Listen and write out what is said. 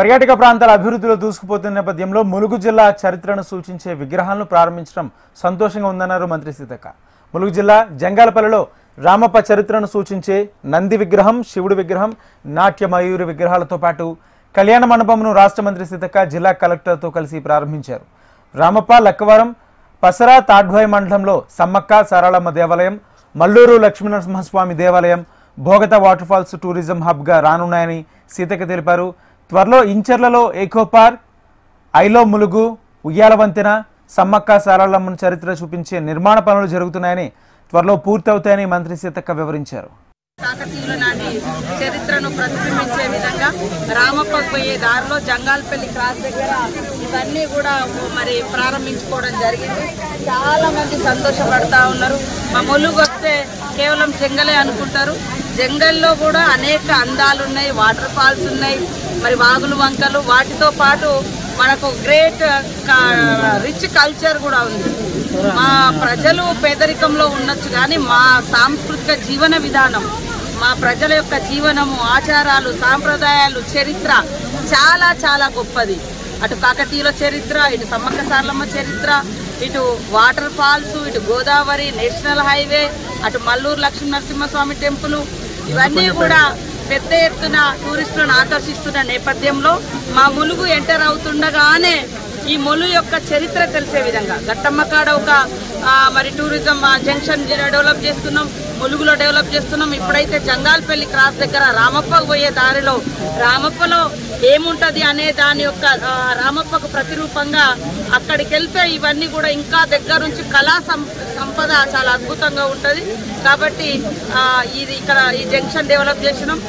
పర్యాటక ప్రాంతాల అభివృద్ధిలో దూసుకుపోతున్న నేపథ్యంలో ములుగు జిల్లా చరిత్రను సూచించే విగ్రహాలను ప్రారంభించడం సంతోషంగా ఉందన్నారు మంత్రి సీతక్క. ములుగు జిల్లా జంగాలపల్లిలో రామప్ప చరిత్రను సూచించే నంది విగ్రహం, శివుడి విగ్రహం, నాట్య మయూరి విగ్రహాలతో పాటు కళ్యాణ మండపంను రాష్ట్ర మంత్రి సీతక్క జిల్లా కలెక్టర్తో కలిసి ప్రారంభించారు. రామప్ప, లక్కవరం, పసరా, తాడ్వాయి మండలంలో సమ్మక్క సారాళమ్మ దేవాలయం, మల్లూరు లక్ష్మీనరసింహస్వామి దేవాలయం, భోగత వాటర్ ఫాల్స్ టూరిజం హబ్గా రానున్నాయని సీతక్క తెలిపారు. త్వరలో ఇంచర్లలో ఎకో పార్క్, ఐలో ములుగు, ఉయ్యాల వంతెన, సమ్మక్క సారాళమ్మను చరిత్ర చూపించే నిర్మాణ పనులు జరుగుతున్నాయని, త్వరలో పూర్తవుతాయని మంత్రి సీతక్క వివరించారు. కాకతీయుల నాటి చరిత్రను ప్రతిబింబించే విధంగా రామప్పకు పోయే దారిలో జంగాలపల్లి క్రాస్ దగ్గర ఇవన్నీ కూడా మరి ప్రారంభించుకోవడం జరిగింది. చాలా మంది సంతోషపడతా ఉన్నారు. మా ములుగు వస్తే కేవలం జంగలే అనుకుంటారు. జంగల్లో కూడా అనేక అందాలు ఉన్నాయి, వాటర్ ఫాల్స్ ఉన్నాయి, మరి వాగులు వంకలు, వాటితో పాటు మనకు గ్రేట్ రిచ్ కల్చర్ కూడా ఉంది. మా ప్రజలు పేదరికంలో ఉండొచ్చు కానీ మా సాంస్కృతిక జీవన విధానం, మా ప్రజల యొక్క జీవనము, ఆచారాలు, సాంప్రదాయాలు, చరిత్ర చాలా చాలా గొప్పది. అటు కాకతీయుల చరిత్ర, ఇటు సమ్మక్క సారలమ్మ చరిత్ర, ఇటు వాటర్ ఫాల్స్, ఇటు గోదావరి నేషనల్ హైవే, అటు మల్లూరు లక్ష్మీనరసింహస్వామి టెంపుల్, ఇవన్నీ కూడా పెద్ద ఎత్తున టూరిస్టులను ఆకర్షిస్తున్న నేపథ్యంలో మా ములుగు ఎంటర్ అవుతుండగానే ఈ ములుగు యొక్క చరిత్ర తెలిసే విధంగా గట్టమ్మ కాడ ఒక మరి టూరిజం జంక్షన్ డెవలప్ చేస్తున్నాం, ములుగులో డెవలప్ చేస్తున్నాం. ఇప్పుడైతే జంగాలపల్లి క్రాస్ దగ్గర రామప్పకు పోయే దారిలో రామప్పలో ఏముంటుంది అనే దాని యొక్క రామప్పకు ప్రతిరూపంగా అక్కడికి వెళ్తే ఇవన్నీ కూడా ఇంకా దగ్గర నుంచి కళా సంపద చాలా అద్భుతంగా ఉంటుంది. కాబట్టి ఇది ఇక్కడ ఈ జంక్షన్ డెవలప్ చేసినాం.